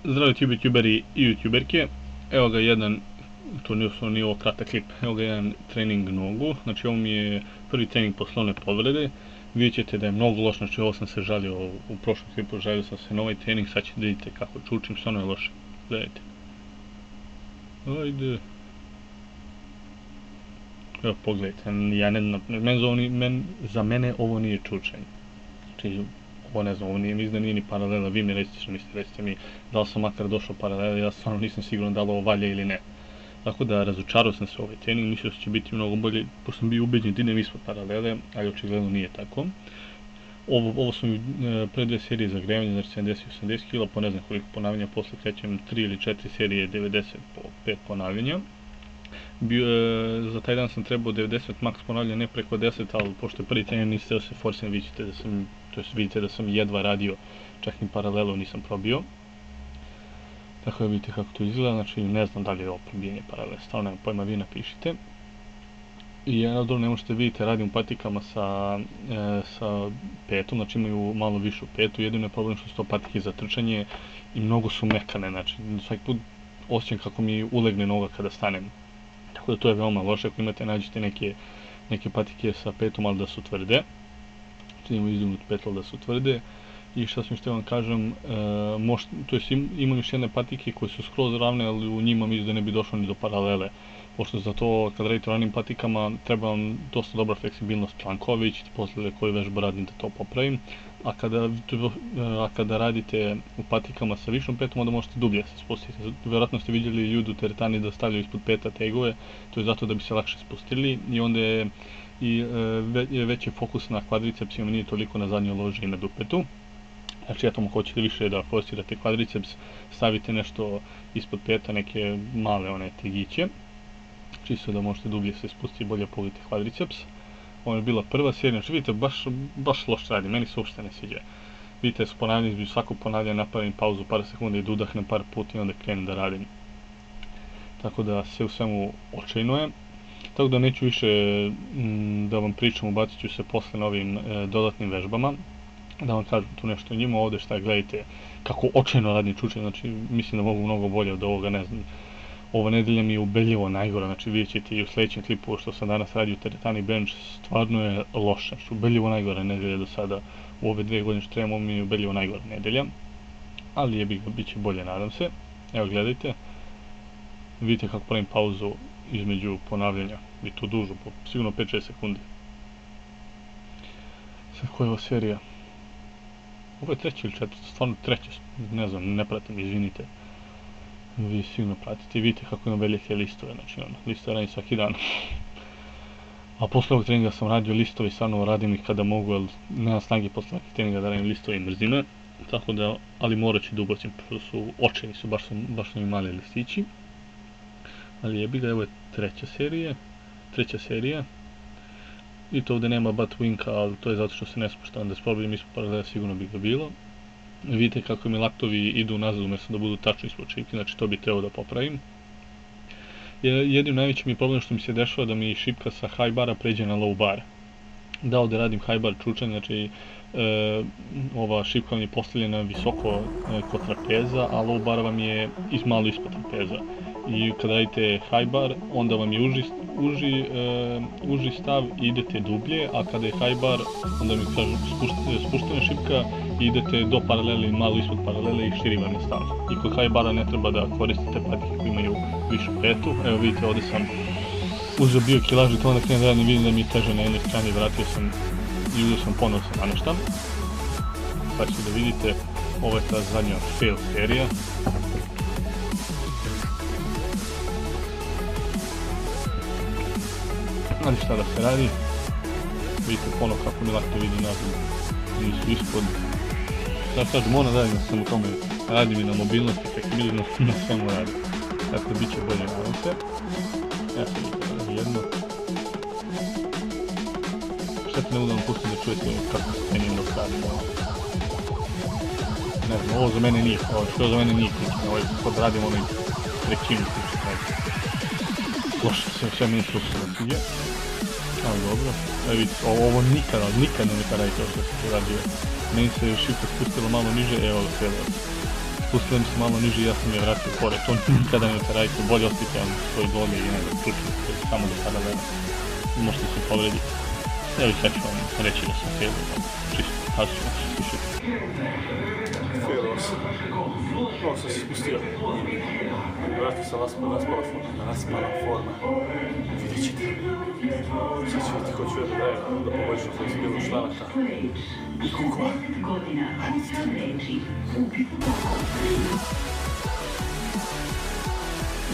Zdravo youtuberi i youtuberke, evo ga jedan, to nije ovo kratak klip, evo ga jedan trening nogu, znači ovo mi je prvi trening posle one povrede, vidjet ćete da je mnogo loše, znači ovo sam se žalio u prošlom klipu, žalio sam se na ovaj trening, sad ćete vidite kako čučim, stvarno je loše, gledajte. Ajde. Evo pogledajte, ja ne znam, za mene ovo nije čučenje, znači ovo ne znam, ovo mislim da nije ni paralela, vi mi recite što mislite, recite mi da li sam makar došao paralela, ja stvarno nisam siguran da li ovo valja ili ne. Tako da razočarao sam se ovaj trening, mislio da će biti mnogo bolje, pošto sam bio ubeđen da idem ispod paralele, ali očigledno nije tako. Ovo su mi pre 2 serije zagrevanja, znači 70-80 kg, po ne znam koliko ponavljanja, posle krećem 3 ili 4 serije 90 po 5 ponavljanja. Za taj dan sam trebao 90 max ponavljanja, ne preko 10, ali pošto je prvi trening niste da se forsiram, vidite da sam jedva radio, čak ni paralelu nisam probio. Tako da vidite kako to izgleda, znači ne znam da li je ovo probijanje paralele, stvarno nema pojma, vi napišite. I jedno ne možete vidite, radim u patikama sa petom, znači imaju malo višu petu, jedino je problem što su to patike za trčanje i mnogo su mekane, znači svaki put osjećam kako mi ulegne noga kada stanem. Tako da to je veoma loše, ako imate nađete neke patike sa petom, ali da su tvrde. Znači imamo izdignutu petu, ali da su tvrde. I šta sam što vam kažem, imam još jedne patike koje su skroz ravne, ali u njima mislim da ne bi došlo ni do paralele. Pošto za to, kad radite u ranim patikama, treba vam dosta dobra fleksibilnost člankova, vidjet ćete posle koju vežbu radim da to popravim. A kada radite u patikama sa višom petom, onda možete dublje se spustiti. Vjerojatno ste vidjeli ljudi u teretani da stavljaju ispod peta tegove, to je zato da bi se lakše spustili i onda je veći fokus na kvadricepsima, nije toliko na zadnjoj loži i na dupetu. Znači ako hoćete više da forsirate kvadriceps, stavite nešto ispod peta, neke male one tegiće, čisto da možete dublje se spustiti i bolje pogledati kvadriceps. Ovo je bila prva serija, znači vidite, baš loše radi, meni se uopšte ne sviđa. Vidite, s ponavljanjem, između svakog ponavljanja napravim pauzu par sekundi i da udahnem par puta i onda krenem da radim. Tako da sve u svemu očajno je. Tako da neću više da vam pričam, ubacit ću se posle na ovim dodatnim vežbama. Da vam kažem tu nešto o njima, ovdje šta gledajte kako očajno radim čučenje, znači mislim da mogu mnogo bolje od ovoga, ne znam. Ova nedelja mi je ubedljivo najgora, znači vidjet ćete i u sledećem klipu što sam danas radio u teretani bench, stvarno je loše, znači ubedljivo najgora nedelja do sada, u ove 2 godine što trebamo mi je ubedljivo najgora nedelja, ali bit će bolje, nadam se. Evo gledajte, vidite kako pravim pauzu između ponavljanja, i to dužo, sigurno 5-6 sekundi. Sad koja je ova serija? Ovo je treća ili četvrta, stvarno treća, ne znam, ne pratim, izvinite. Vi sigurno pratite i vidite kako imam velike listove, znači listove radim svaki dan. A posle ovog treninga sam radio listovi, stvarno radim ih kada mogu, jer nema snage posle svakih treninga da radim listove i mrzime. Tako da, ali morat ću da ubacim, pošto su očajni, baš su mi mali listići. Ali jebi ga, evo je treća serija. I to ovdje nema butt winka, ali to je zato što se ne spušta, onda sprobijem ispod paralela, sigurno bi ga bilo. Vidite kako mi laktovi idu nazad umjesto da budu tačno ispod šipke, znači to bi trebao da popravim. Jednim najvećim je problem što mi se dešava da mi šipka sa high bara pređe na low bar. Da ovdje radim high bar čučanje, znači ova šipka vam je postavljena visoko kod trapeza, a low bar vam je malo ispod trapeza. I kada radite high bar, onda vam je uži stav i idete dublje, a kada je high bar, onda mi kažu spuštena šipka i idete do paralele i malo ispod paralele i širi vam je stav. I kod high bara ne treba da koristite patike koji imaju višu petu. Evo vidite, ovdje sam uzeo bio kilažu, to onda krenem da radim, vidim da mi je teže na jednoj strani, vratio sam i uzeo sam ponovno se nameštam. Sad ćete da vidite, ovo je ta zadnja fail serija. Ali šta da se radi, vidite ponovno kako mi lakto vidi nazad, nisu ispod. Sad kažem, moram radim da sam u tome, radim i na mobilnosti, fleksibilnosti, na svemu radim. Dakle, bit će bolje, nadam se. Ja sam vidite jedno. Šta ti ne budem pustim da čujete kako se tenim dok radim ovo. Ne znam, ovo za mene nije, što za mene nije ključno, ovo je kod radim onaj trećinu ključno. Loše se, sve meni slušao da sviđa. Ali dobro, evo vidite, ovo nikada ne radite ovo što se radio. Meni se šipka spustila malo niže, evo ga sve dobro. spustili mi se malo niže i ja sam je vratio gore. To nikada nemojte raditi, bolje ostavite vam svoje doge i nego stručnite samo do paralela. Možete se povrediti. Evo i sad ću vam reći da sam failio, čisto kažu ću vam slušati. Failio sam. Malo sam se spustio. Vratio sam raspala forma. Vidjet ćete. Sad ću vidjeti hoću da poboljšam fleksibilnost članaka i kukova.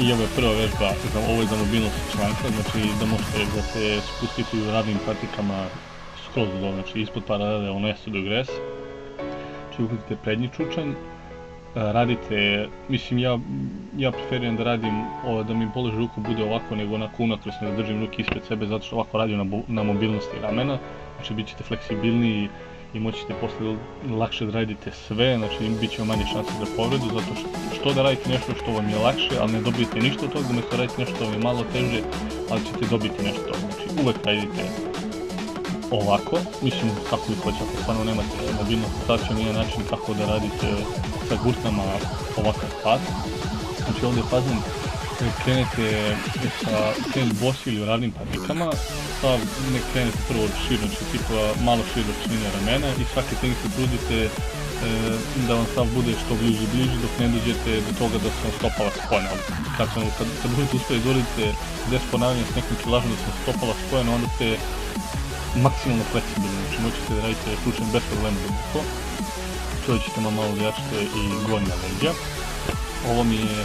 I ovo je prva vežba, ovo je za mobilnost članka, znači da možete spustiti u ravnim patikama skroz do, znači ispod paralele ono jesu do gres. Znači uhvatite prednji čučanj, radite, mislim ja preferiram da radim, da mi položaj ruku bude ovako nego onako unakrsno, da držim ruke ispred sebe zato što ovako radim na mobilnosti ramena, znači bit ćete fleksibilniji i moćete posle lakše da radite sve, znači bit će vam manje šanse za povredu, zato što da radite nešto što vam je lakše, ali ne dobijete ništa od toga, umjesto radite nešto što vam je malo teže, ali ćete dobiti nešto od toga, znači uvek radite ovako, mislim kako vi hoće, ako stvarno nemate mobilnost, sad će nije način kako da radite sa gurtama ovakav pas, znači ovdje fazom krenete sa bosi ili ravnim patikama, ne krenete prvo od šir, znači tipa malo šir od širine ramena i svaki trening se trudite da vam stav bude što bliži dok ne dođete do toga da se vam stopala spojena. Kad budete uspjeli da uradite 10 ponavljanja s nekim kilažom da se vam stopala spojena, onda ste maksimalno fleksibilni, znači moćete da radite slučajno bez problema duboko. Čuvat ćete malo jačite i gornja leđa. Ovo mi je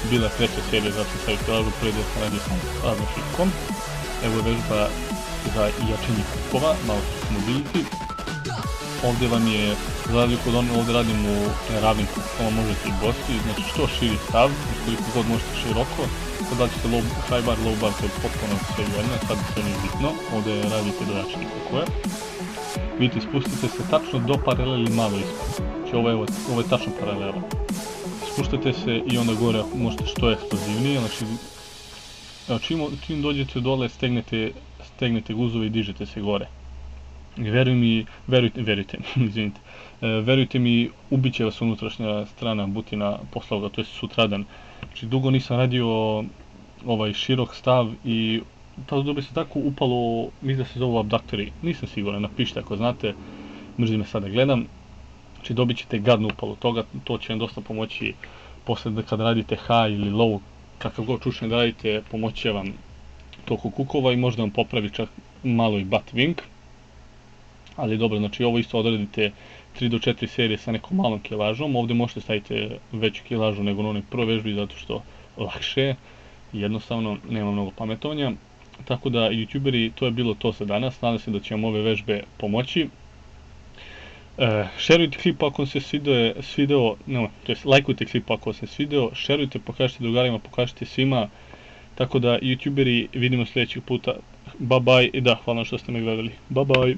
bila treća serija za sam stavio kilažu, prije da sam radio sam raznošipkom. Evo je vežba za jačanje kukova, malo su mobility. Ovdje vam je, za razliku od ono, ovdje radim u ravnim kukovama, možete i bosi, znači što širi stav, koliko god možete široko. Sad da ćete high bar, low bar, to je potpuno sve jedno, sad to nije bitno, ovdje radite do jačanje kukove. Vidite, spustite se tačno do paraleli malo ispod, znači ovo je tačno paralela. Spuštate se i onda gore možete što eksplozivnije, znači čim dođete dole stegnete guzove i dižete se gore. Verujte mi, ubit će vas unutrašnja strana butina posle ovoga, to je sutradan. Znači dugo nisam radio ovaj širok stav i to bi se tako upalo, mislim da se zovu abduktori, nisam siguran, napišite ako znate, mrzi me sad da gledam. Znači dobit ćete gadnu upalu toga, to će vam dosta pomoći posle da kad radite high ili low, kakav god čučanj da radite, pomoći će vam toku kukova i možda vam popravi čak malo i butt wing. Ali dobro, znači ovo isto odradite 3 do 4 serije sa nekom malom kilažom, ovdje možete staviti veću kilažu nego na onoj prvoj vežbi zato što lakše, jednostavno nema mnogo pametovanja. Tako da youtuberi, to je bilo to za danas, nadam se da će vam ove vežbe pomoći. Šerujte klip ako vam se svideo, to jest lajkujte klip ako vam se svideo, šerujte, pokažite drugarima, pokažite svima. Tako da youtuberi, vidimo sljedećeg puta, bye bye i da, hvala što ste me gledali, bye bye.